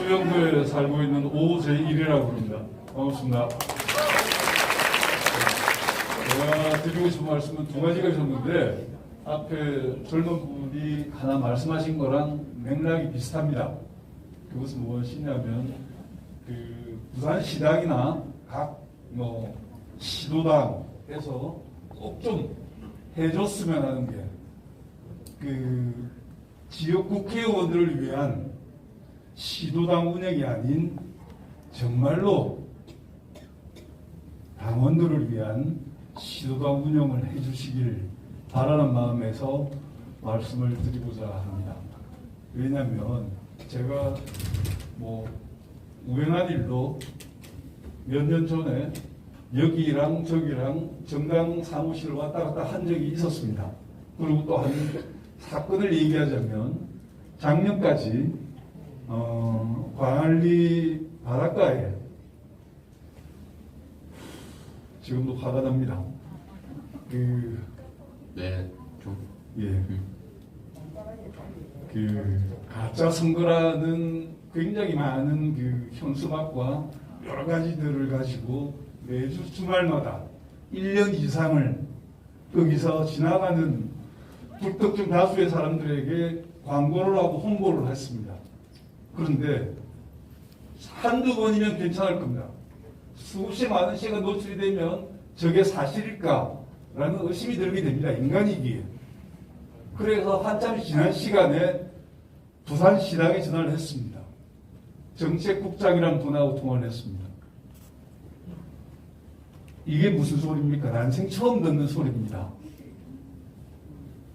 수영구에 살고 있는 오제1이라고 합니다. 반갑습니다. 제가 드리고 싶은 말씀은 두 가지가 있었는데 앞에 젊은 분이 하나 말씀하신 거랑 맥락이 비슷합니다. 그것은 무엇이냐면 부산시당이나 각 시도당에서 꼭 좀 해줬으면 하는 게 지역 국회의원들을 위한 시도당 운영이 아닌 정말로 당원들을 위한 시도당 운영을 해주시길 바라는 마음에서 말씀을 드리고자 합니다. 왜냐하면 제가 우연한 일로 몇 년 전에 여기랑 저기랑 정당 사무실을 왔다 갔다 한 적이 있었습니다. 그리고 또 한 사건을 얘기하자면 작년까지 광안리 바닷가에 지금도 화가 납니다. 네, 좀. 예. 가짜 선거라는 굉장히 많은 현수막과 여러 가지들을 가지고 매주 주말마다 1년 이상을 거기서 지나가는 불특정 다수의 사람들에게 광고를 하고 홍보를 했습니다. 그런데 한두 번이면 괜찮을 겁니다. 수십 많은 시간 노출이 되면 저게 사실일까라는 의심이 들게 됩니다. 인간이기에. 그래서 한참 지난 시간에 부산시당에 전화를 했습니다. 정책국장이랑 분하고 통화를 했습니다. 이게 무슨 소리입니까? 난생 처음 듣는 소리입니다.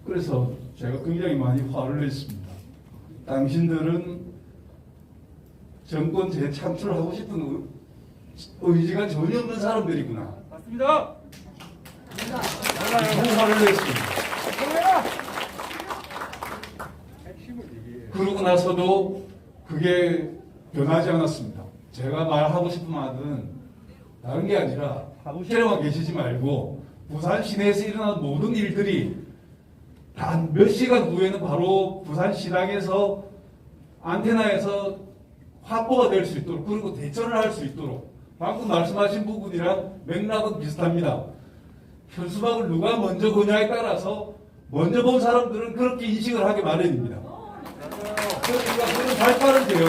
그래서 제가 굉장히 많이 화를 냈습니다. 당신들은 정권 재창출하고 싶은 의지가 전혀 없는 사람들이구나. 맞습니다. 화를 냈습니다. 그러고 나서도 그게 변하지 않았습니다. 제가 말하고 싶은 말은 다른 게 아니라 사무실에만 계시지 말고 부산 시내에서 일어나는 모든 일들이 단 몇 시간 후에는 바로 부산시당에서 안테나에서 확보가 될 수 있도록 그리고 대처를 할 수 있도록 방금 말씀하신 부분이랑 맥락은 비슷합니다. 현수막을 누가 먼저 보냐에 따라서 먼저 본 사람들은 그렇게 인식을 하게 마련입니다. 그러니까 그런 발빠른 대응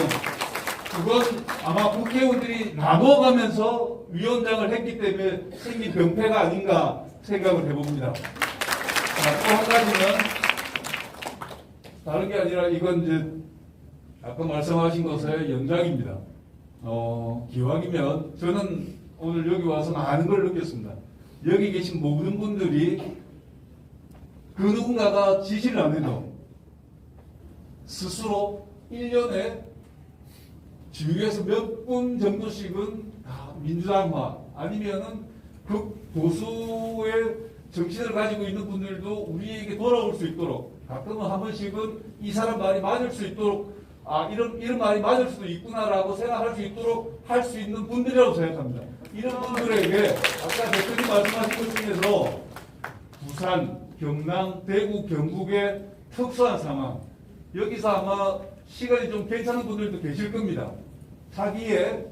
그건 아마 국회의원들이 나눠가면서 위원장을 했기 때문에 생긴 병폐가 아닌가 생각을 해봅니다. 또 한 가지는 다른 게 아니라 이건 이제 아까 말씀하신 것의 연장입니다. 기왕이면 저는 오늘 여기 와서 많은 걸 느꼈습니다. 여기 계신 모든 분들이 그 누군가가 지시를 안 해도 스스로 1년에 주위에서 몇 분 정도씩은 민주당화 아니면은 보수의 정신을 가지고 있는 분들도 우리에게 돌아올 수 있도록 가끔은 한 번씩은 이 사람 말이 맞을 수 있도록 이런 말이 맞을 수도 있구나라고 생각할 수 있도록 할 수 있는 분들이라고 생각합니다. 이런 분들에게 아까 대표님 말씀하신 것 중에서 부산, 경남, 대구, 경북의 특수한 상황 여기서 아마 시간이 좀 괜찮은 분들도 계실 겁니다. 자기의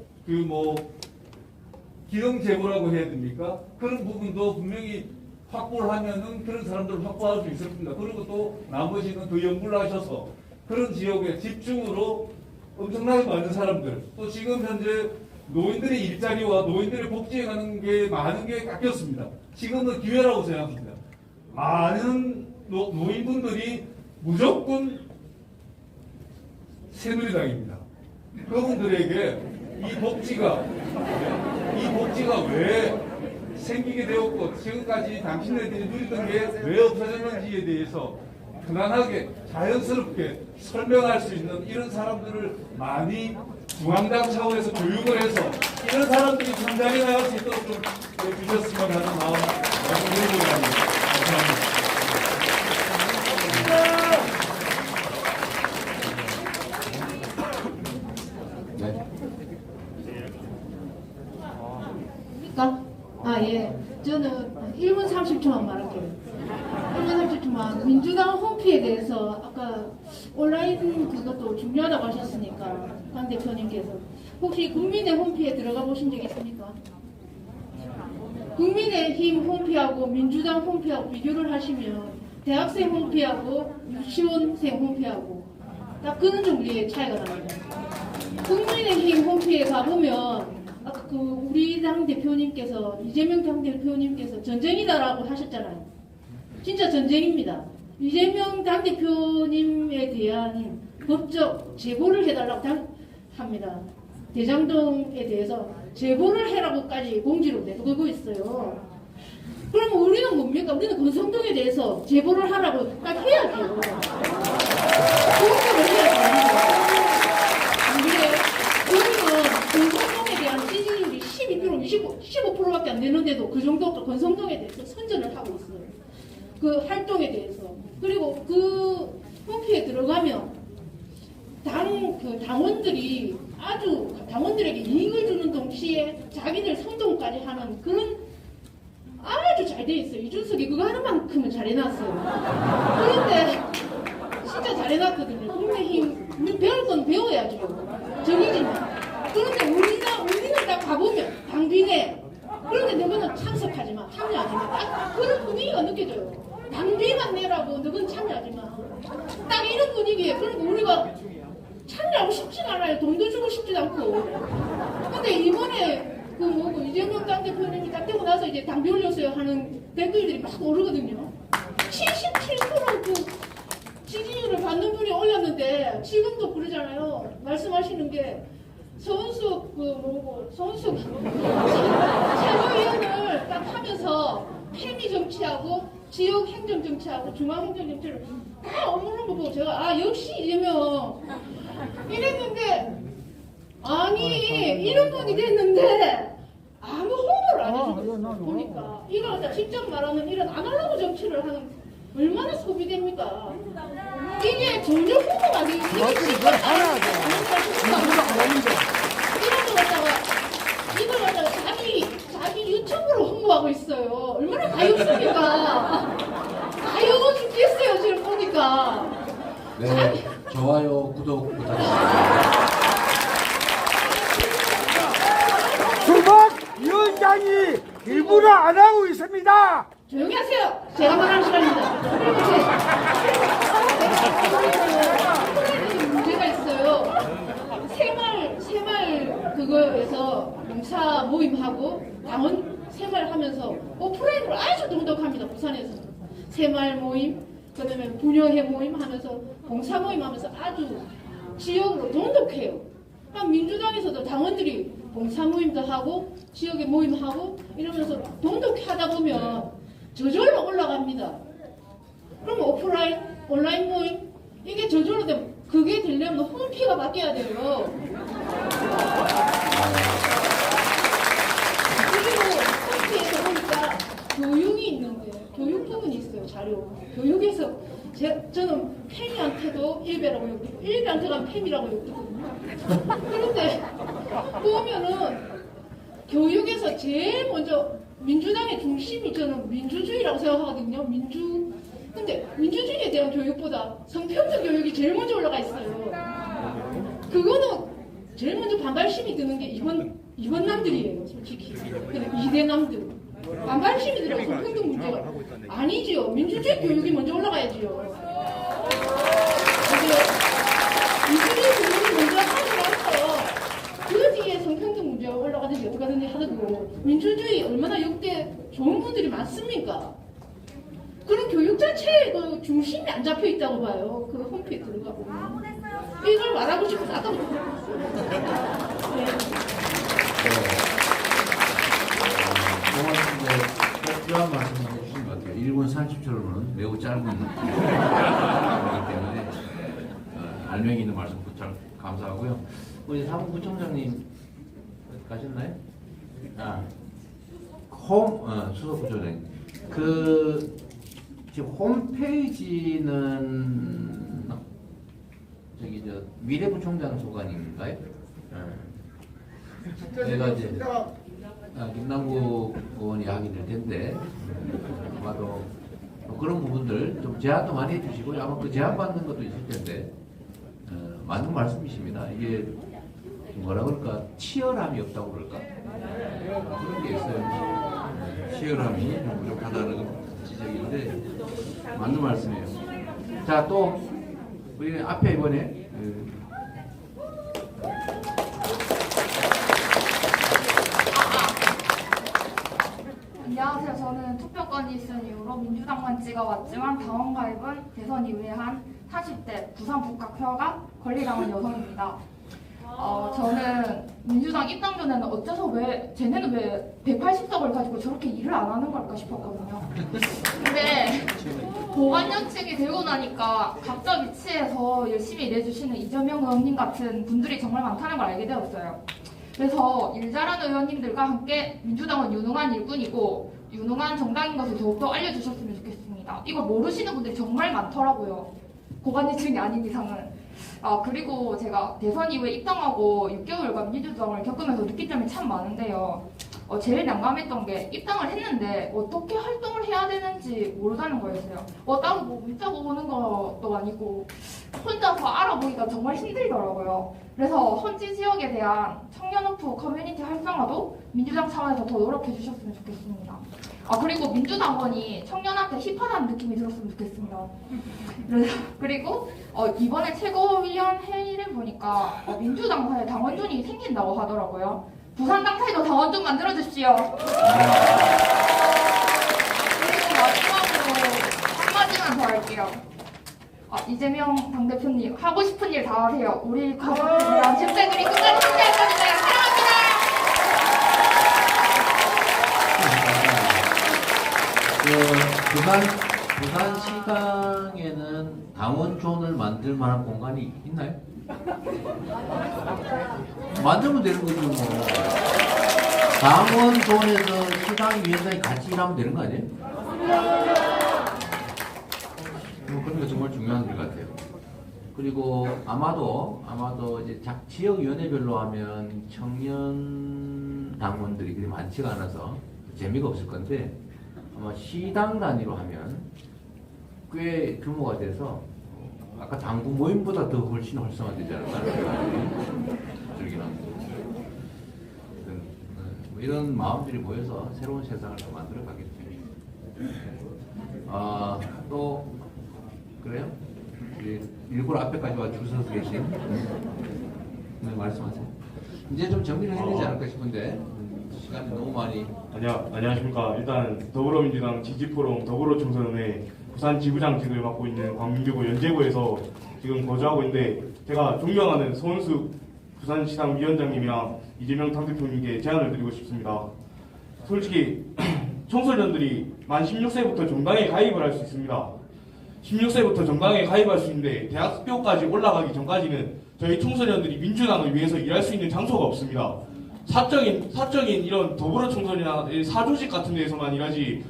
기능 제보라고 해야 됩니까? 그런 부분도 분명히 확보를 하면은 그런 사람들을 확보할 수 있을 겁니다. 그리고 또 나머지는 더 연구를 하셔서 그런 지역에 집중으로 엄청나게 많은 사람들 또 지금 현재 노인들의 일자리와 노인들의 복지에 가는 게 많은 게 깎였습니다. 지금은 기회라고 생각합니다. 많은 노인분들이 무조건 새누리당입니다. 그분들에게 이 복지가 왜 생기게 되었고 지금까지 당신네들이 누리던 게 왜 없어졌는지에 대해서 편안하게 자연스럽게 설명할 수 있는 이런 사람들을 많이 중앙당 차원에서 교육을 해서 이런 사람들이 성장해 나갈 수 있도록 좀 해주셨으면 하는 마음 말씀드리고자 합니다. 감사합니다. 예. 저는 1분 30초만 말할게요. 1분 30초만. 민주당 홍피에 대해서 아까 온라인 그것도 중요하다고 하셨으니까 당 대표님께서 혹시 국민의 홈피에 들어가 보신 적 있습니까? 국민의힘 홈피하고 민주당 홈피하고 비교를 하시면 대학생 홈피하고 유치원생 홈피하고 딱 그런 정도의 차이가 납니다. 국민의힘 홈피에 가보면 아까 그 우리 당 대표님께서 이재명 당 대표님께서 전쟁이다라고 하셨잖아요. 진짜 전쟁입니다. 이재명 당 대표님에 대한 법적 제보를 해달라고 합니다. 대장동에 대해서 제보를 해라고까지 공지로 내두고 있어요. 그러면 우리는 뭡니까? 우리는 권성동에 대해서 제보를 하라고 딱 해야죠. 공지를 해야죠. 우리는 권성동에 대한 지지율이 12%, 15%밖에 안 되는데도 그 정도 권성동에 대해서 선전을 하고 있어요. 그 활동에 대해서. 그리고 그 홈피에 들어가면 당원들이 아주 당원들에게 이익을 주는 동시에 자기들 선동까지 하는 그런 아주 잘 돼 있어요. 이준석이 그거 하는 만큼은 잘 해놨어요. 그런데 진짜 잘 해놨거든요. 국민의힘 우리 배울 건 배워야죠. 정의지만. 그런데 우리는 딱 가보면 당비네. 그런데 너희는 참석하지 마, 참여하지 마. 딱 그런 분위기가 느껴져요. 당비만 내라고 너희는 참여하지 마. 딱 이런 분위기에. 그러니까 우리가 참여하고 싶진 않아요. 돈도 주고 싶지도 않고. 근데 이번에 이재명 당 대표님이 딱 되고 나서 이제 당비 올렸어요 하는 댓글들이 막 오르거든요. 77% 지지율을 받는 분이 올렸는데 지금도 그러잖아요. 말씀하시는 게 서은숙 서은숙 최고위원을 딱 하면서 패미 정치하고 지역 행정 정치하고 중앙 행정 정치를 다 업무하는 거 보고 제가 역시 이재명 이랬는데 아니 이런 분이 됐는데 아무 홍보를 안 해주고 보니까 이걸 갖다 직접 말하는 이런 아날로그 정치를 하는 얼마나 소비됩니까? 이게 전혀 홍보가 아니고 이게 직접 이걸 갖다가 자기 유튜브로 홍보하고 있어요. 얼마나 가엾습니까? 가여워 죽겠어요 지금 보니까. 네, 좋아요, 구독 부탁드립니다. 주먹 위원장이 일부러 안 하고 있습니다. 조용히 하세요. 제가 말하는 시간입니다. 그리고 문제가 있어요. 새말 그거에서 농사 모임하고 당원 새말 하면서 오프라인으로 아주 돈독합니다. 부산에서 새말 모임, 그다음에 분여회 모임 하면서 봉사 모임 하면서 아주 지역으로 돈독해요. 민주당에서도 당원들이 봉사 모임도 하고 지역에 모임하고 이러면서 돈독히 하다 보면 저절로 올라갑니다. 그러면 오프라인, 온라인 모임 이게 저절로 되면 그게 되려면 홈피가 바뀌어야 돼요. 그리고 홈피에서 보니까 교육이 있는데 교육 부분이 있어요. 자료. 교육에서 저는 페미한테도 일베라고 욕하고 일베한테 가면 페미라고 욕하거든요. 그런데 보면은 교육에서 제일 먼저 민주당의 중심이 저는 민주주의라고 생각하거든요. 근데 민주주의에 대한 교육보다 성평등 교육이 제일 먼저 올라가 있어요. 그거는 제일 먼저 반발심이 드는 게 이번 남들이에요, 솔직히. 근데 이대 남들. 반발심이 들어요, 성평등 문제가. 아니지요. 민주주의 교육이 먼저 올라가야지요. 민주주의 교육이 먼저 하지 않아요. 그 뒤에 성평등 문제가 올라가든지 어떡하든지 하더라도 민주주의 얼마나 역대 좋은 분들이 많습니까? 그런 교육 자체에 그 중심이 안 잡혀 있다고 봐요. 그 홈페이지에 들어가 보면. 이걸 말하고 싶어서 아까 네. 꼭 필요한 말씀을 해주신 것 같아요. 1분 30초로는 매우 짧은 거기 때문에 알맹이 있는 말씀 참 감사하고요. 우리 사무부총장님 어디 가셨나요? 수석부총장님. 지금 홈페이지는 미래부총장 소관인가요? 내가 이제 김남국 의원이 하게 될 텐데 아마도 그런 부분들 좀 제안도 많이 해주시고 아마 그 제안 받는 것도 있을 텐데 맞는 말씀이십니다. 이게 뭐라 그럴까 치열함이 없다고 그럴까 그런 게 있어요. 치열함이 좀 부족하다는 지적인데 맞는 말씀이에요. 자, 또 우리 앞에 이번에 안녕하세요. 저는 투표권이 있은 이유로 민주당만 찍어왔지만 당원 가입은 대선 이후에 한 40대 부산 북각표가 권리당원 여성입니다. 저는 민주당 입당 전에는 어째서 쟤네는 왜 180석을 가지고 저렇게 일을 안 하는 걸까 싶었거든요. 근데 보관연칙이 되고 나니까 각자 위치에서 열심히 일해주시는 이재명 의원님 같은 분들이 정말 많다는 걸 알게 되었어요. 그래서 일 잘하는 의원님들과 함께 민주당은 유능한 일꾼이고 유능한 정당인 것을 더욱더 알려주셨으면 좋겠습니다. 이걸 모르시는 분들이 정말 많더라고요. 고관예측이 아닌 이상은. 그리고 제가 대선 이후에 입당하고 6개월간 민주당을 겪으면서 느낀 점이 참 많은데요. 제일 난감했던 게 입당을 했는데 어떻게 활동을 해야 되는지 모르다는 거였어요. 따로 뭐 문자 보는 것도 아니고 혼자서 알아보기가 정말 힘들더라고요. 그래서 헌지 지역에 대한 청년오프 커뮤니티 활성화도 민주당 차원에서 더 노력해 주셨으면 좋겠습니다. 그리고 민주당원이 청년한테 힙하다는 느낌이 들었으면 좋겠습니다. 그리고 이번에 최고위원 회의를 보니까 민주당사에 당원존이 생긴다고 하더라고요. 부산 당사에도 당원존 만들어 주십시오. 그리고 마지막으로 한마디만 더 할게요. 이재명 당대표님 하고 싶은 일 다 하세요. 우리 가족들이랑 집사들이 끝까지 함께할 겁니다. 사랑합니다. 부산시당에는 당원존을 만들 만한 공간이 있나요? 만들면 되는 거죠 뭐. 당원존에서 시당위원장이 같이 일하면 되는 거 아니에요? 그런 게 정말 중요한 것 같아요. 그리고 아마도 이제 지역위원회별로 하면 청년 당원들이 그리 많지가 않아서 재미가 없을 건데 아마 시당 단위로 하면 꽤 규모가 돼서 아까 당구 모임보다 더 훨씬 활성화되지 않을까 하는 생각이 들긴 합니다. 이런 마음들이 모여서 새로운 세상을 더 만들어가겠죠. 또 그래요? 일부러 앞에까지 와 줄 서서 계신 말씀하세요. 이제 좀 정리를 해야 되지 않을까 싶은데 시간이 너무 많이. 안녕하십니까. 일단 더불어민주당 지지포럼 더불어총선의 부산 지부장직을 맡고 있는 광민교구 연제구에서 지금 거주하고 있는데 제가 존경하는 서은숙 부산시당 위원장님이랑 이재명 당대표님께 제안을 드리고 싶습니다. 솔직히 청소년들이 만 16세부터 정당에 가입을 할 수 있습니다. 16세부터 정당에 가입할 수 있는데 대학교까지 올라가기 전까지는 저희 청소년들이 민주당을 위해서 일할 수 있는 장소가 없습니다. 사적인 이런 더불어총선이나 사조직 같은 데에서만 일하지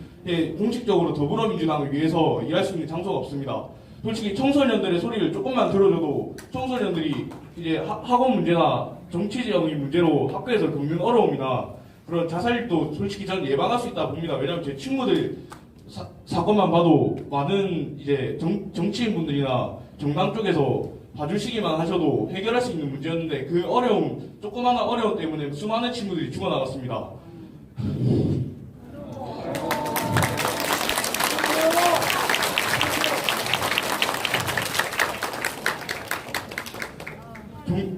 공식적으로 더불어민주당을 위해서 일할 수 있는 장소가 없습니다. 솔직히 청소년들의 소리를 조금만 들어줘도 청소년들이 이제 학업 문제나 정치적인 문제로 학교에서 겪는 어려움이나 그런 자살도 솔직히 전 예방할 수 있다 봅니다. 왜냐하면 제 친구들 사건만 봐도 많은 이제 정치인분들이나 정당 쪽에서 봐주시기만 하셔도 해결할 수 있는 문제였는데 그 어려움, 조그마한 어려움 때문에 수많은 친구들이 죽어나갔습니다.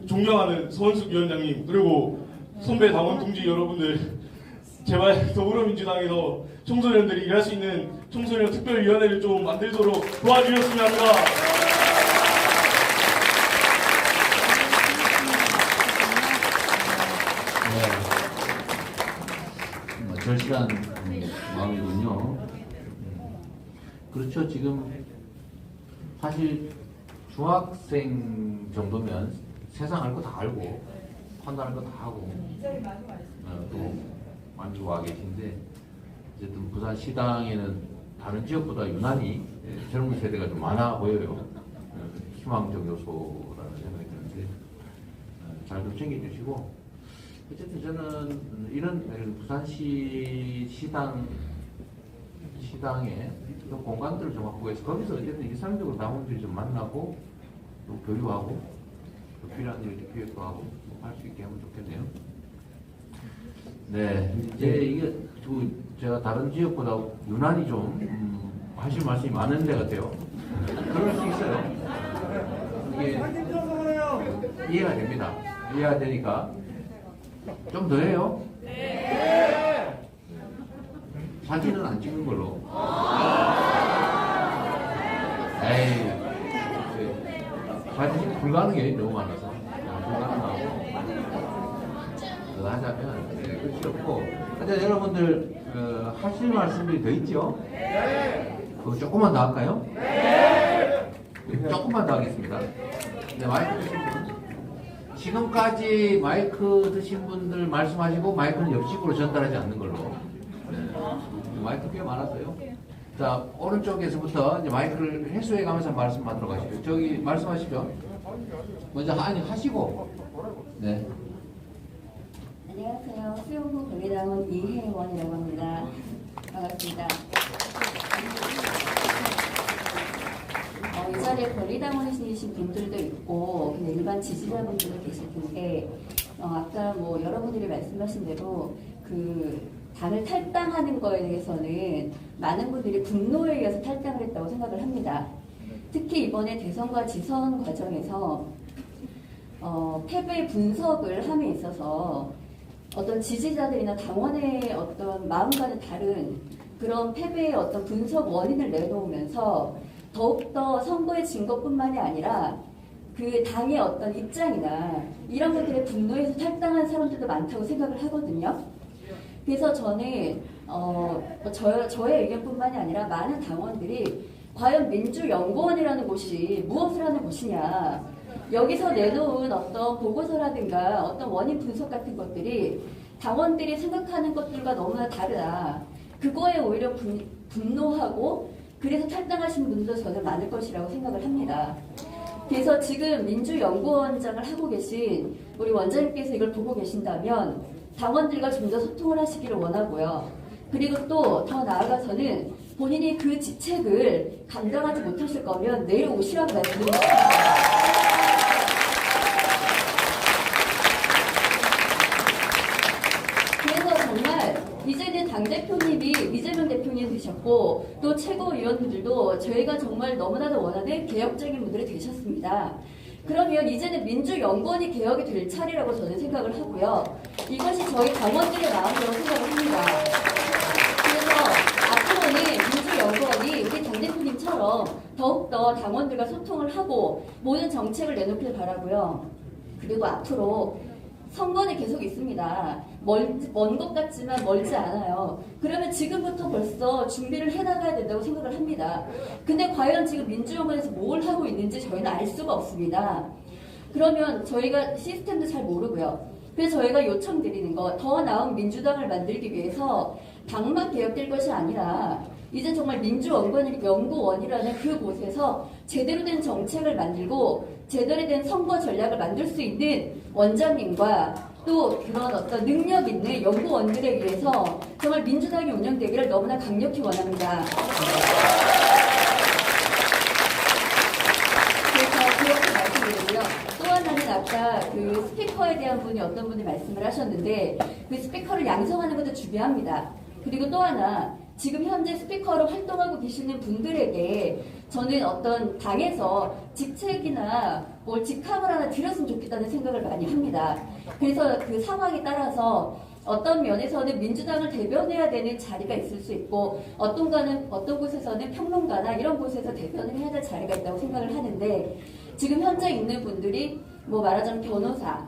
존경하는 서은숙 위원장님 그리고 선배 당원 동지 여러분들 제발 더불어민주당에서 청소년들이 일할 수 있는 청소년 특별위원회를 좀 만들도록 도와주셨으면 합니다. 절실한 마음이군요. 그렇죠. 지금 사실 중학생 정도면 세상 알 거 다 알고 판단할 거 다 하고 또 만들고 와 계신데 어쨌든 부산 시당에는 다른 지역보다 유난히 젊은 세대가 좀 많아 보여요. 희망적 요소라는 생각이 드는데 잘 좀 챙겨주시고 어쨌든 저는 이런 부산시 시당의 좀 공간들을 좀 확보해서 거기서 어쨌든 일상적으로 당원들이 좀 만나고 또 교류하고 필요한 일을 기획도 하고 할 수 있게 하면 좋겠네요. 네, 이제 이게 제가 다른 지역보다 유난히 좀 하실 말씀이 많은 데 같아요. 그럴 수 있어요. 이게 이해가 됩니다. 이해가 되니까 좀 더 해요. 사진은 안 찍는 걸로. 에이, 사진 불가능해 너무 많아서 불가능하고 그거 하자면 끝이 없고. 근데 여러분들 하실 말씀이 더 있죠? 그거 조금만 더 할까요? 조금만 더 하겠습니다. 네, 마이크 드신 분. 지금까지 마이크 드신 분들 말씀하시고 마이크는 옆집으로 전달하지 않는 걸로. 네. 마이크 꽤 많았어요. 자, 오른쪽에서부터 이제 마이크를 해소해 가면서 말씀하도록 하시죠. 저기 말씀하시죠. 먼저 하시고. 네. 안녕하세요. 수영구 권리당원 이혜원이라고 합니다. 반갑습니다. 이 자리에 권리당원이신 분들도 있고 그냥 일반 지지자분들도 계실 텐데 아까 뭐 여러분들이 말씀하신 대로 그 당을 탈당하는 거에 대해서는 많은 분들이 분노에 의해서 탈당을 했다고 생각을 합니다. 특히 이번에 대선과 지선 과정에서 패배 분석을 함에 있어서 어떤 지지자들이나 당원의 어떤 마음과는 다른 그런 패배의 어떤 분석 원인을 내놓으면서 더욱더 선거에 진 것뿐만이 아니라 그 당의 어떤 입장이나 이런 것들에 분노해서 탈당한 사람들도 많다고 생각을 하거든요. 그래서 저는 저의 의견뿐만이 아니라 많은 당원들이 과연 민주연구원이라는 곳이 무엇을 하는 곳이냐, 여기서 내놓은 어떤 보고서라든가 어떤 원인 분석 같은 것들이 당원들이 생각하는 것들과 너무나 다르다. 그거에 오히려 분노하고 그래서 탈당하신 분들도 저는 많을 것이라고 생각을 합니다. 그래서 지금 민주연구원장을 하고 계신 우리 원장님께서 이걸 보고 계신다면 당원들과 좀 더 소통을 하시기를 원하고요. 그리고 또 더 나아가서는 본인이 그 직책을 감당하지 못하실 거면 내일 오시라고 말씀드립니다. 이제는 당대표님이 이재명 대표님 되셨고 또 최고위원들도 저희가 정말 너무나도 원하는 개혁적인 분들이 되셨습니다. 그러면 이제는 민주연구원이 개혁이 될 차례라고 저는 생각을 하고요. 이것이 저희 당원들의 마음이라고 생각을 합니다. 그래서 앞으로는 민주연구원이 우리 당대표님처럼 더욱더 당원들과 소통을 하고 모든 정책을 내놓길 바라고요. 그리고 앞으로 선거는 계속 있습니다. 먼 것 같지만 멀지 않아요. 그러면 지금부터 벌써 준비를 해나가야 된다고 생각을 합니다. 근데 과연 지금 민주연구원에서 뭘 하고 있는지 저희는 알 수가 없습니다. 그러면 저희가 시스템도 잘 모르고요. 그래서 저희가 요청드리는 거, 더 나은 민주당을 만들기 위해서 당만 개혁될 것이 아니라 이제 정말 민주연구원이라는 그곳에서 제대로 된 정책을 만들고 제대로 된 선거 전략을 만들 수 있는 원장님과 또 그런 어떤 능력 있는 연구원들에 의해서 정말 민주당이 운영되기를 너무나 강력히 원합니다. 그래서 그렇게 말씀드리고요. 또 하나는 아까 그 스피커에 대한 분이 어떤 분이 말씀을 하셨는데 그 스피커를 양성하는 것도 중요합니다. 그리고 또 하나 지금 현재 스피커로 활동하고 계시는 분들에게 저는 어떤 당에서 직책이나 뭘 직함을 하나 드렸으면 좋겠다는 생각을 많이 합니다. 그래서 그 상황에 따라서 어떤 면에서는 민주당을 대변해야 되는 자리가 있을 수 있고 어떤 곳에서는 평론가나 이런 곳에서 대변을 해야 될 자리가 있다고 생각을 하는데 지금 현재 있는 분들이 뭐 말하자면 변호사,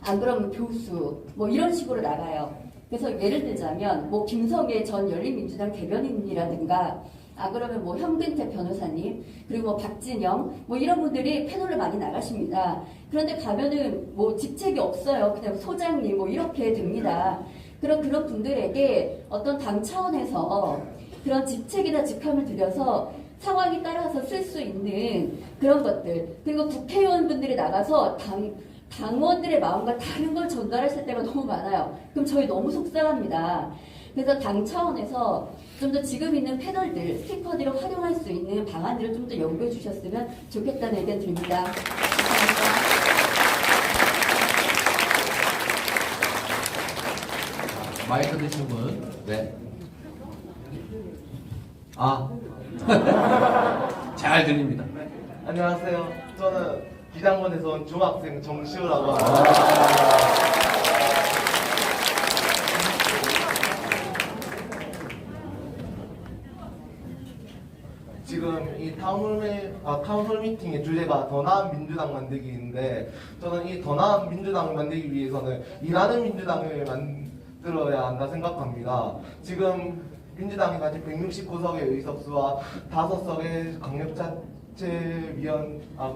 안 그러면 교수 뭐 이런 식으로 나가요. 그래서 예를 들자면 뭐 김성애 전 열린민주당 대변인이라든가 그러면 뭐 현근택 변호사님 그리고 뭐 박진영 뭐 이런 분들이 패널로 많이 나가십니다. 그런데 가면은 뭐 직책이 없어요. 그냥 소장님 뭐 이렇게 됩니다. 그런 분들에게 어떤 당 차원에서 그런 직책이나 직함을 들여서 상황에 따라서 쓸 수 있는 그런 것들 그리고 국회의원분들이 나가서 당원들의 마음과 다른 걸 전달했을 때가 너무 많아요. 그럼 저희 너무 속상합니다. 그래서 당 차원에서 좀 더 지금 있는 패널들, 스피커들을 활용할 수 있는 방안들을 좀 더 연구해 주셨으면 좋겠다는 의견 드립니다. 감사합니다. 마이크 드신 분? 네. 아. 잘 들립니다. 안녕하세요. 저는 기장군에서 온 중학생 정시우라고 합니다. 지금 이 타운홀 미팅의 주제가 더 나은 민주당 만들기인데 저는 이 더 나은 민주당을 만들기 위해서는 일하는 민주당을 만들어야 한다 생각합니다. 지금 민주당이 가진 169석의 의석수와 5석의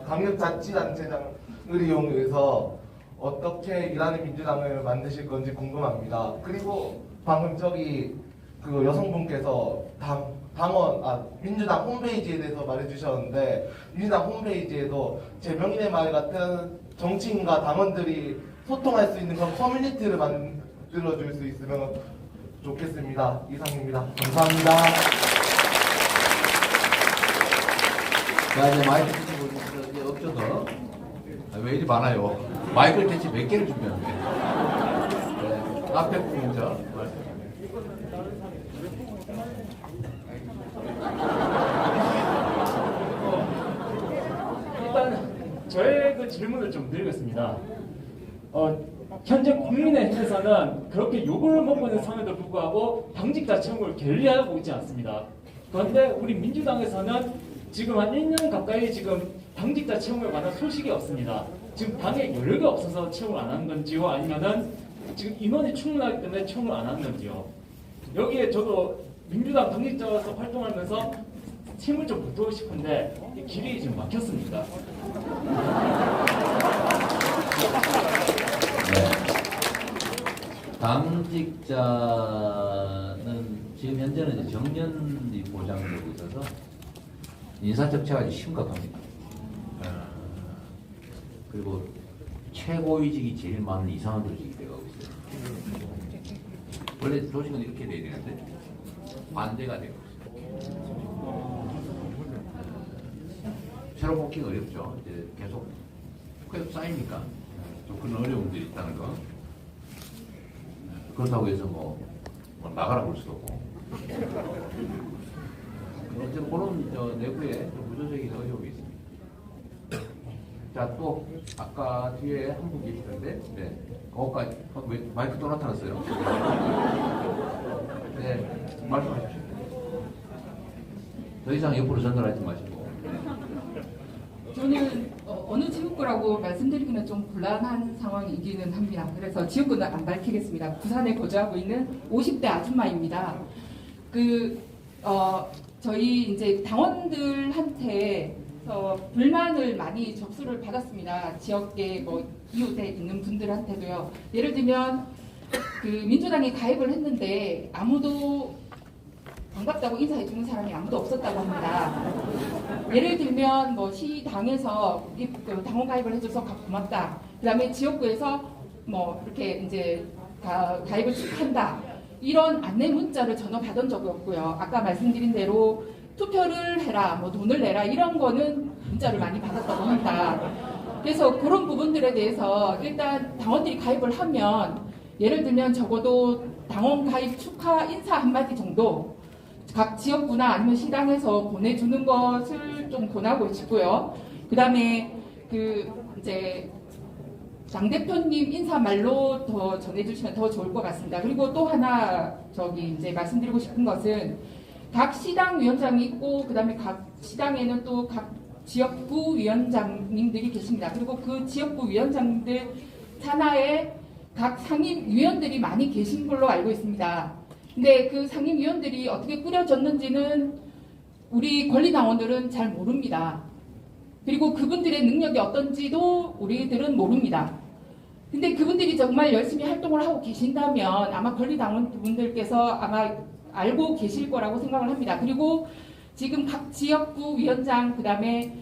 강력자치단체장을 이용해서 어떻게 일하는 민주당을 만드실 건지 궁금합니다. 그리고 방금 그 여성분께서 민주당 홈페이지에 대해서 말해주셨는데 민주당 홈페이지에도 제명인의 말 같은 정치인과 당원들이 소통할 수 있는 그런 커뮤니티를 만들어줄 수 있으면 좋겠습니다. 이상입니다. 감사합니다. 자, 이제 마이크 드시고 이제 없어서. 왜 이리 많아요? 마이크를 대체 몇 개를 준비하는데? 네, 앞에 분 먼저. 일단 저의 그 질문을 좀 드리겠습니다. 현재 국민의힘에서는 그렇게 욕을 먹고 있는 상황에도 불구하고 당직자 채용을 결리하고 있지 않습니다. 그런데 우리 민주당에서는 지금 한 1년 가까이 지금 당직자 채용에 관한 소식이 없습니다. 지금 당에 여력이 없어서 채용을 안 하는 건지요, 아니면은 지금 인원이 충분하기 때문에 채용을 안 하는 건지요. 여기에 저도 민주당 당직자로서 활동하면서 힘을 좀 보태고 싶은데 이 길이 지금 막혔습니다. 네. 당직자는 지금 현재는 이제 정년이 보장되고 있어서 인사적체가 심각합니다. 그리고 최고위직이 제일 많은 이상한 조직이 되어가고 있어요. 원래 조직은 이렇게 돼야 되는데 반대가 되고 있어요. 새로 뽑기가 어렵죠. 이제 계속 쌓이니까 좀 그런 어려움들이 있다는 거. 그렇다고 해서 뭐 나가라 볼 수도 없고. 어쨌든 그런 내부에 구조적인 어려움이 있습니다. 자, 또 아까 뒤에 한 분 계시던데, 네, 거기까지 왜 마이크 또 나타났어요? 네, 말씀하십시오. 더 이상 옆으로 전달하지 마시고. 저는 어느 지역구라고 말씀드리기는 좀 곤란한 상황이기는 합니다. 그래서 지역구는 안 밝히겠습니다. 부산에 거주하고 있는 50대 아줌마입니다. 저희 이제 당원들한테 불만을 많이 접수를 받았습니다. 지역에 뭐 이웃에 있는 분들한테도요. 예를 들면 그 민주당에 가입을 했는데 아무도 반갑다고 인사해주는 사람이 아무도 없었다고 합니다. 예를 들면 뭐 시당에서 당원 가입을 해줘서 고맙다. 그다음에 지역구에서 뭐 이렇게 이제 가입을 축하한다. 이런 안내 문자를 전혀 받은 적이 없고요. 아까 말씀드린 대로 투표를 해라, 뭐 돈을 내라 이런 거는 문자를 많이 받았다고 합니다. 그래서 그런 부분들에 대해서 일단 당원들이 가입을 하면 예를 들면 적어도 당원 가입 축하 인사 한마디 정도 각 지역구나 아니면 시당에서 보내주는 것을 좀 권하고 싶고요. 그 다음에 이제 장 대표님 인사말로 더 전해주시면 더 좋을 것 같습니다. 그리고 또 하나 이제 말씀드리고 싶은 것은 각 시당 위원장이 있고 그 다음에 각 시당에는 또 각 지역구 위원장님들이 계십니다. 그리고 그 지역구 위원장들 산하에 각 상임위원들이 많이 계신 걸로 알고 있습니다. 근데 그 상임위원들이 어떻게 꾸려졌는지는 우리 권리당원들은 잘 모릅니다. 그리고 그분들의 능력이 어떤지도 우리들은 모릅니다. 근데 그분들이 정말 열심히 활동을 하고 계신다면 아마 권리당원분들께서 아마 알고 계실 거라고 생각을 합니다. 그리고 지금 각 지역구 위원장 그다음에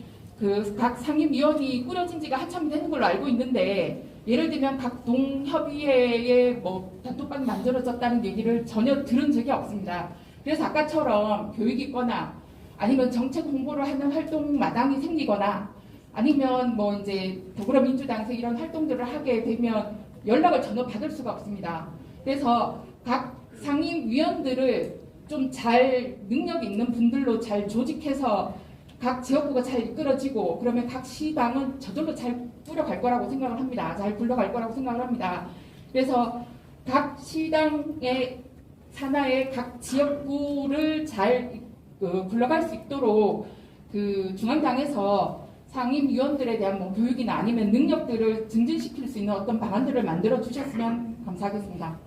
각 상임위원이 꾸려진 지가 한참 되는 걸로 알고 있는데 예를 들면 각 동협의회에 뭐 단톡방이 만들어졌다는 얘기를 전혀 들은 적이 없습니다. 그래서 아까처럼 교육이 있거나 아니면 정책 홍보를 하는 활동 마당이 생기거나 아니면 뭐 이제 더불어민주당에서 이런 활동들을 하게 되면 연락을 전혀 받을 수가 없습니다. 그래서 각 상임위원들을 좀 잘 능력 있는 분들로 잘 조직해서 각 지역구가 잘 이끌어지고 그러면 각 시당은 저절로 잘 뿌려갈 거라고 생각을 합니다. 잘 굴러갈 거라고 생각을 합니다. 그래서 각 시당의 산하의 각 지역구를 잘 굴러갈 수 있도록 그 중앙당에서 상임위원들에 대한 뭐 교육이나 아니면 능력들을 증진시킬 수 있는 어떤 방안들을 만들어 주셨으면 감사하겠습니다.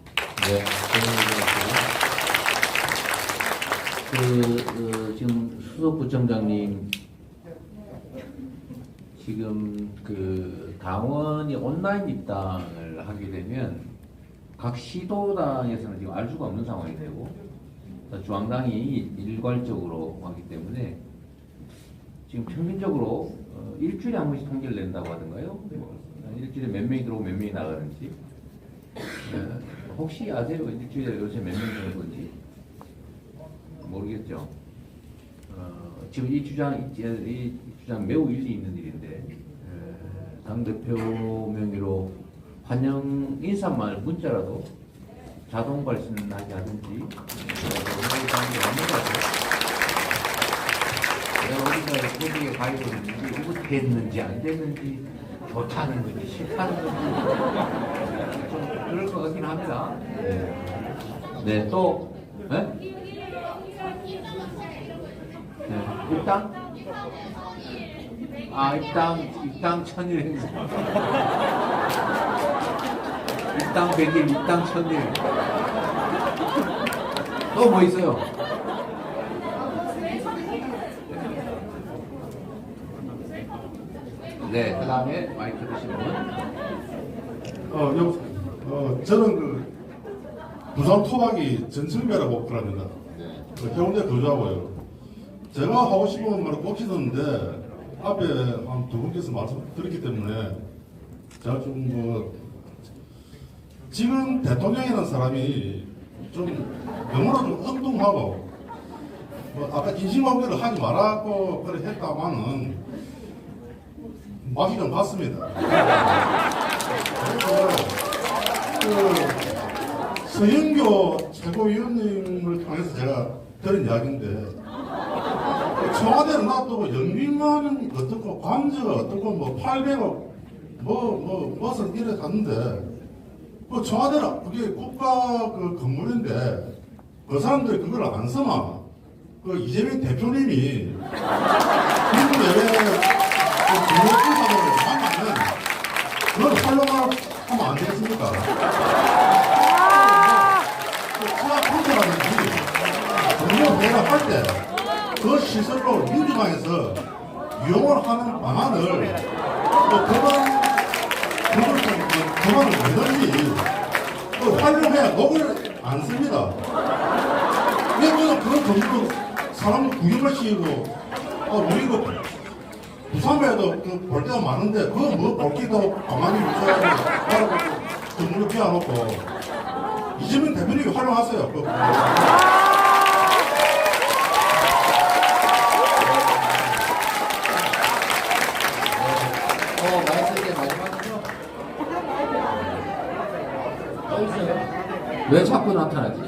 네, 지금 수석부청장님 지금 그 당원이 온라인 입당을 하게 되면 각 시도당에서는 지금 알 수가 없는 상황이 되고 중앙당이 일괄적으로 하기 때문에 지금 평균적으로 일주일에 한 번씩 통계를 낸다고 하던가요? 일주일에 몇 명이 들어오고 몇 명이 나가는지 혹시 아세요? 일주일에 요새 몇 명 되는 건지 모르겠죠. 지금 이 주장 매우 일리 있는 일인데 당 대표 명의로 환영 인사말 문자라도 자동 발신하게 하든지 내가 어디서 소득에 가입을 했는지 이거 됐는지 안 됐는지 좋다는 건지 싫다는 건지 좀 그럴 것 같긴 합니다. 네, 또 네? 입당? 입당 1000일 행사. 입당 100일, 입당 1000일. 또 뭐 있어요? 네, 그 다음에 마이크 드신 분. 저는 그 부산 토박이 전청배라고 그럽니다. 해운대 거주하고요. 제가 하고 싶은 말을 꼽히는데 앞에 한 두 분께서 말씀드렸기 때문에 제가 좀 뭐 지금 대통령이라는 사람이 좀 너무나 좀 엉뚱하고 아까 인신공격을 하지 말라고 그래 했다마는 맛이 좀 봤습니다. 그래서 그 서영교 최고위원님을 통해서 제가 들은 이야기인데 청와대를 놔두고 영빈만은 어떻고 관저가 어떻고 뭐 800억 무슨 이래 갔는데 그 청와대는 그게 국가 그 건물인데 그 사람들이 그걸 안 쓰나 그 이재명 대표님이 국내 외에 건물주사들을 만나면 그걸 활용하면 안 되겠습니까? 청와 콘서라든지 건물회가 할 때 그 시설로 민주당에서 이용을 하는 방안을 그만을 내든지 활용해야 녹을 안 씁니다. 왜냐면 그런 건물로 사람들 구경을 시키고 우리 그 부산에도 볼 때가 많은데 그거 뭐 볼 게 있다고 가만히 있어야 바라보고 건물을 피워놓고 이재명 대표님이 활용하세요. 왜 자꾸 나타나지?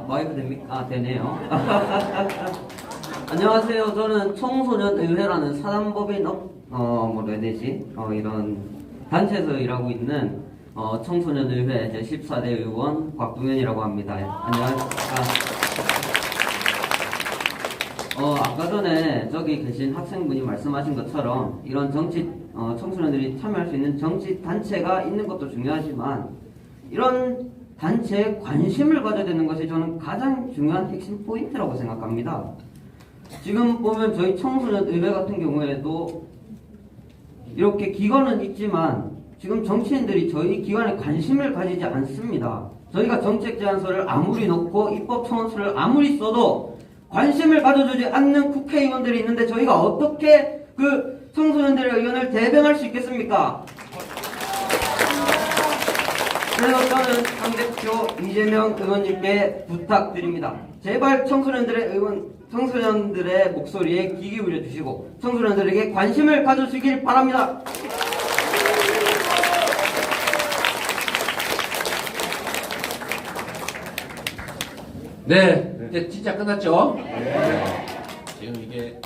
마이크 됩니까? 되네요. 안녕하세요. 저는 청소년의회라는 사단법인 이런 단체에서 일하고 있는 청소년의회 제14대 의원 곽동현이라고 합니다. 안녕하십니까. 아까 전에 저기 계신 학생분이 말씀하신 것처럼 이런 청소년들이 참여할 수 있는 정치 단체가 있는 것도 중요하지만 이런 단체에 관심을 가져야 되는 것이 저는 가장 중요한 핵심 포인트라고 생각합니다. 지금 보면 저희 청소년 의회 같은 경우에도 이렇게 기관은 있지만 지금 정치인들이 저희 기관에 관심을 가지지 않습니다. 저희가 정책 제안서를 아무리 넣고 입법 청원서를 아무리 써도 관심을 가져주지 않는 국회의원들이 있는데 저희가 어떻게 그 청소년들의 의견을 대변할 수 있겠습니까? 그래서 저는 당대표 이재명 의원님께 부탁드립니다. 제발 청소년들의 목소리에 귀 기울여 주시고 청소년들에게 관심을 가져주시길 바랍니다. 네, 이제 진짜 끝났죠? 네. 지금 이게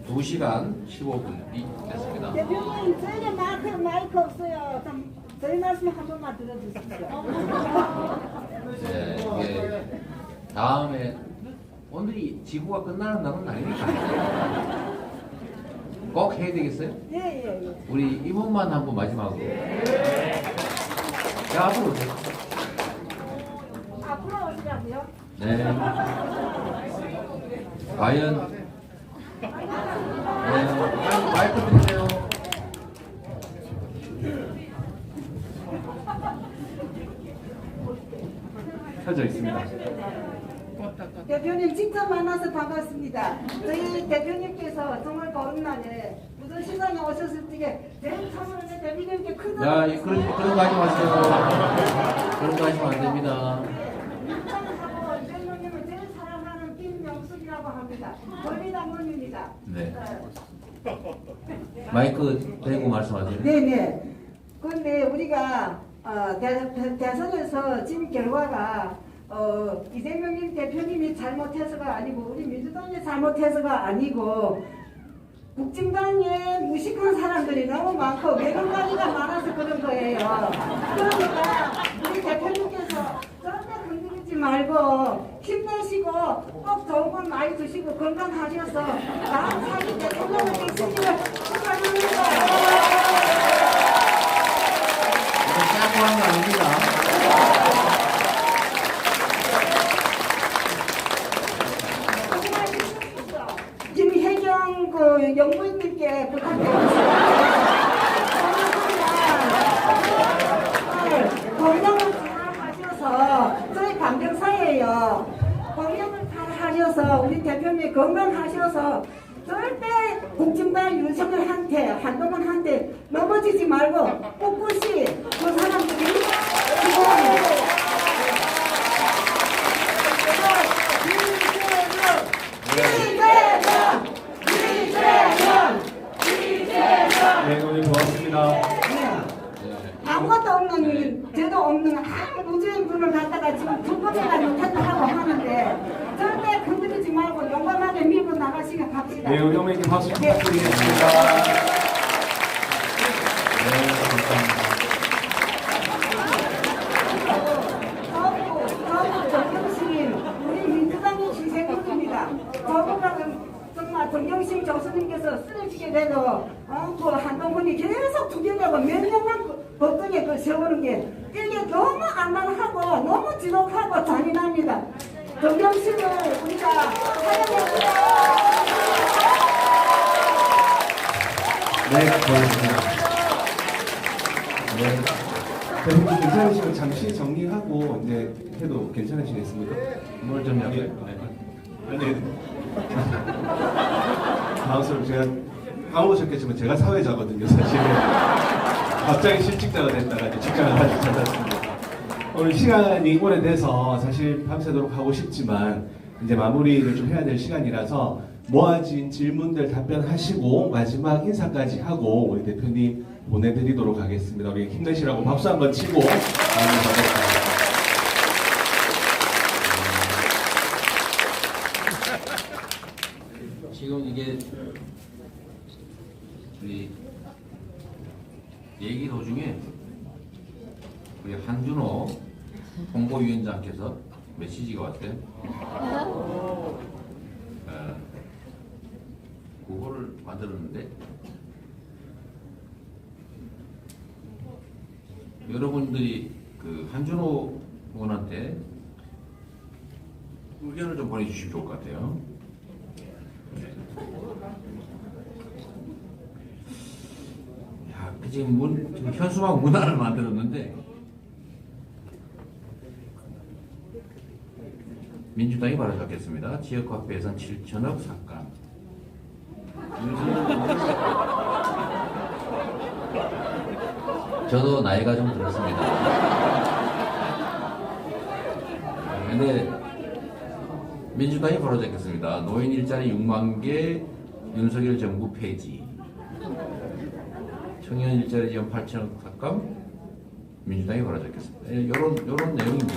2시간 15분이 됐습니다. 대표님, 저에게 마이크 없어요. 좀 저희 말씀 한 번만 들어주십시오. 네, 이게 다음에 오늘이 지구가 끝나는 날은 아니니까 꼭 해야 되겠어요? 예. 우리 이분만 한번 마지막으로. 야, 앞으로 오세요. 앞으로 오시라고요? 네. 과연 네, 마이크 드리세요. 켜져 있습니다. 대표님 직접 만나서 반갑습니다. 저희 대표님께서 정말 거듭나게 무슨 시상에 오셨을 때 제일 처음으로 대표님께 큰 야, 그런 거 하지 마세요. 그런 거 하시면 안 됩니다. 인정하고 대표님을 제일 사랑하는 김명숙이라고 합니다. 권리당원입니다. 네. 마이크 대고 말씀하세요. 네네. 근데 우리가 대선에서 진 결과가 이재명 대표님이 잘못해서가 아니고 우리 민주당이 잘못해서가 아니고 국진당에 무식한 사람들이 너무 많고 외국관리가 많아서 그런 거예요. 그러니까 우리 대표님께서 절대 건드리지 말고 힘내시고 꼭 좋은 건 많이 드시고 건강하셔서 다음 사기 대통령을 되시기를 축하드립니다. 짜고 한거 아닙니다. 김혜경 그 연구인님께 부탁드립니다. 공명을 잘 하셔서 저희 강병사예요. 공명을 잘 하셔서 우리 대표님 건강하셔서 절대 국진당 윤석열한테 한동훈한테 넘어지지 말고 꿋꿋이 그 사람들이 네, 오늘 고맙습니다. 아무것도 없는 죄도 없는 아무 무죄인 분을 갖다가 지금 불법에가 못했다 하고 하는데 절대 건드리지 말고 용감하게 밀고 나가시게 갑시다. 네, 우리 어머니께 박수 네. 부탁드리겠습니다. 저부 정경심 우리 민주당의 희생입니다. 저부랑은 정말 정경심 교수님께서 쓰러지게 돼도 그 한동훈이 계속 죽이려고 몇 년만 법정에 그 세우는 게 이게 너무 안만하고 너무 지독하고 잔인합니다. 정경심을 우리가 사랑해주세요. 네, 고맙습니다. 네. 대표님 괜찮으시면 잠시 정리하고 이제 해도 괜찮으시겠습니까? 뭘 좀 약해? 네. 다음스럽게 제가 까먹으셨겠지만 제가 사회자거든요, 사실은. 갑자기 실직자가 됐다가 이제 직장을 다시 찾았습니다. 오늘 시간이 오래돼서 사실 밤새도록 하고 싶지만 이제 마무리를 좀 해야 될 시간이라서 모아진 질문들 답변하시고 마지막 인사까지 하고 우리 대표님 보내드리도록 하겠습니다. 우리 힘내시라고 박수 한번 치고 마무리하겠습니다. 지금 이게 우리 얘기 도중에 우리 한준호 홍보위원장께서 메시지가 왔대요. 그거를 만들었는데 여러분들이 그 한준호 의원한테 의견을 좀 보내주시면 좋을 것 같아요. 야, 지금 현수막 문화를 만들었는데 민주당이 바로잡겠습니다. 지역화폐 예산 7천억 삭감. 저도 나이가 좀 들었습니다. 근데 민주당이 바로잡겠습니다. 노인 일자리 6만 개 윤석열 정부 폐지. 청년 일자리 지원 8천억 삭감 민주당이 바로잡겠습니다. 요런 내용인데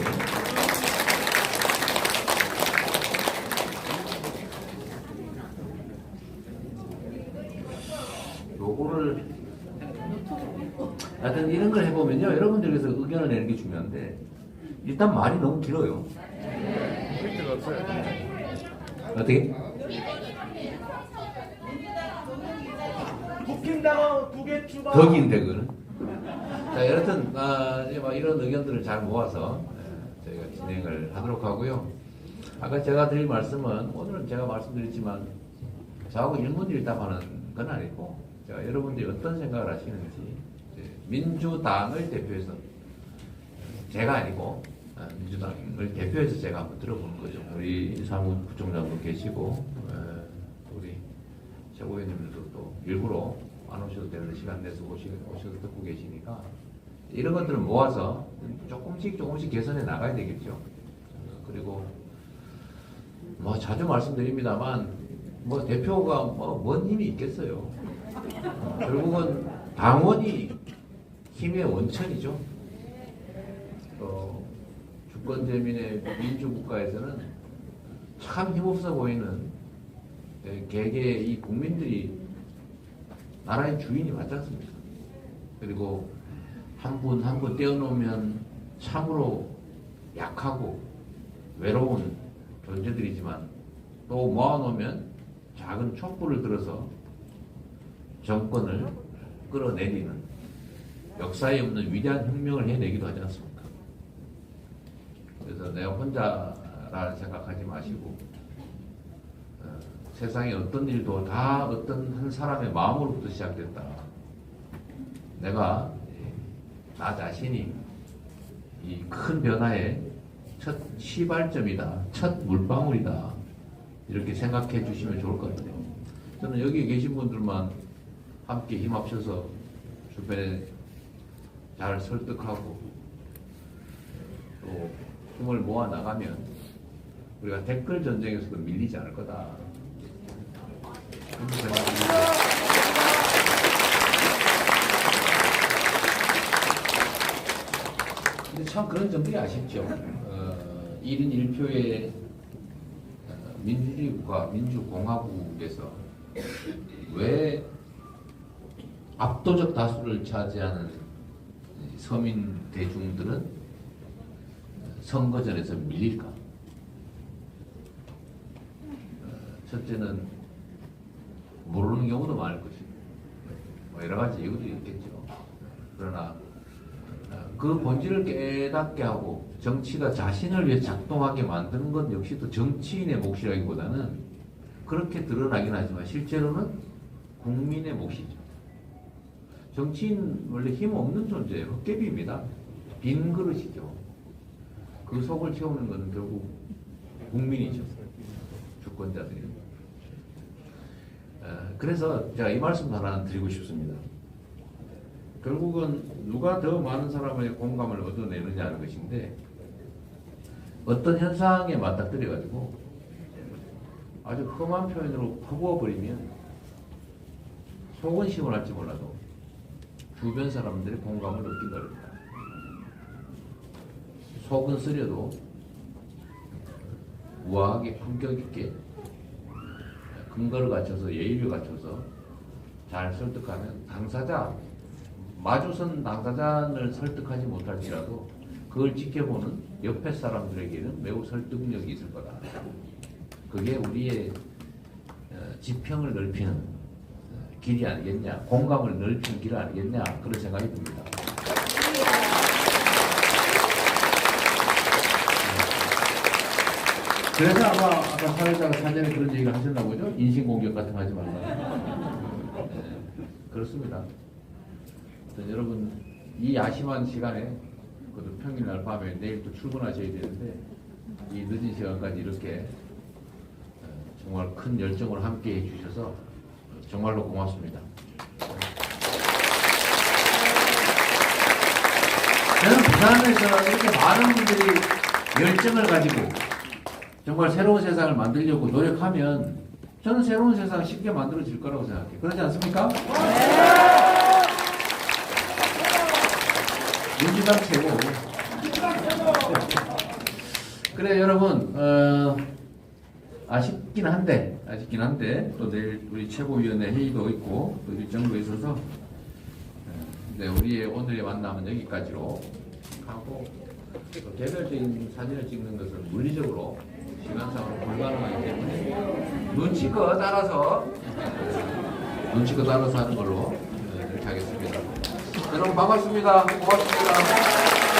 뭘 하여튼 이런 걸 해보면요, 여러분들께서 의견을 내는 게 중요한데 일단 말이 너무 길어요. 어떻게? 국힘당원 2개 추가. 더 긴데 그거는. 자, 여하튼 이제 막 이런 의견들을 잘 모아서 저희가 진행을 하도록 하고요. 아까 제가 드릴 말씀은 오늘은 제가 말씀드렸지만 저하고 일문일답하는 건 아니고 제가 여러분들이 어떤 생각을 하시는지 민주당을 대표해서 제가 아니고 민주당을 대표해서 제가 한번 들어보는 거죠. 우리 이상훈 부총장도 계시고 우리 최고위원님들도 또 일부러 안 오셔도 되는 시간 내서 오셔서 듣고 계시니까 이런 것들을 모아서 조금씩 개선해 나가야 되겠죠. 그리고 뭐 자주 말씀드립니다만 뭐 대표가 뭔 힘이 있겠어요. 결국은 당원이 힘의 원천이죠. 주권재민의 민주국가에서는 참 힘없어 보이는 개개의 이 국민들이 나라의 주인이 맞지 않습니까? 그리고 한 분 한 분 떼어놓으면 참으로 약하고 외로운 존재들이지만 또 모아놓으면 작은 촛불을 들어서 정권을 끌어내리는 역사에 없는 위대한 혁명을 해내기도 하지 않습니까? 그래서 내가 혼자라 생각하지 마시고 세상의 어떤 일도 다 어떤 한 사람의 마음으로부터 시작됐다. 내가 나 자신이 이 큰 변화의 첫 시발점이다. 첫 물방울이다. 이렇게 생각해 주시면 좋을 것 같아요. 저는 여기 계신 분들만 함께 힘합쳐서 주변에 잘 설득하고 또 힘을 모아 나가면 우리가 댓글 전쟁에서도 밀리지 않을 거다. 그렇게 생각합니다. 근데 참 그런 점들이 아쉽죠. 1인 1표의 민주주의국가, 민주공화국에서 왜 압도적 다수를 차지하는 서민 대중들은 선거전에서 밀릴까? 첫째는 모르는 경우도 많을 것이고 뭐 여러 가지 이유도 있겠죠. 그러나 그 본질을 깨닫게 하고 정치가 자신을 위해 작동하게 만드는 것 역시도 정치인의 몫이라기보다는 그렇게 드러나긴 하지만 실제로는 국민의 몫이죠. 정치인 원래 힘 없는 존재예요. 헛개비입니다. 빈 그릇이죠. 그 속을 채우는 것은 결국 국민이죠. 주권자들입니다. 그래서 제가 이 말씀 하나 드리고 싶습니다. 결국은 누가 더 많은 사람의 공감을 얻어내느냐 하는 것인데 어떤 현상에 맞닥뜨려가지고 아주 험한 표현으로 퍼부어버리면 속은 시원할지 몰라도 주변 사람들의 공감을 얻기 어렵다. 속은 쓰려도 우아하게 품격 있게 근거를 갖춰서 예의를 갖춰서 잘 설득하면 당사자 마주선 당사자를 설득하지 못할지라도 그걸 지켜보는 옆에 사람들에게는 매우 설득력이 있을 거다. 그게 우리의 지평을 넓히는 길이 아니겠냐, 공감을 넓히는 길 아니겠냐, 그런 생각이 듭니다. 그래서 아마 아까 사회자가 사전에 그런 얘기를 하셨나 보죠? 인신공격 같은 거 하지 말라. 네, 그렇습니다. 여러분 이 야심한 시간에 그것도 평일날 밤에 내일 또 출근하셔야 되는데 이 늦은 시간까지 이렇게 정말 큰 열정으로 함께 해주셔서 정말로 고맙습니다. 저는 부산에서 이렇게 많은 분들이 열정을 가지고 정말 새로운 세상을 만들려고 노력하면 저는 새로운 세상 쉽게 만들어질 거라고 생각해요. 그렇지 않습니까? 민주당 최고. 그래 여러분 아쉽긴 한데 또 내일 우리 최고위원회 회의도 있고 또 일정도 있어서 네, 우리의 오늘의 만남은 여기까지로 하고 또 개별적인 사진을 찍는 것은 물리적으로 시간상으로 불가능하기 때문에 눈치껏 따라서 하는 걸로 이렇게 하겠습니다. 여러분 반갑습니다. 고맙습니다.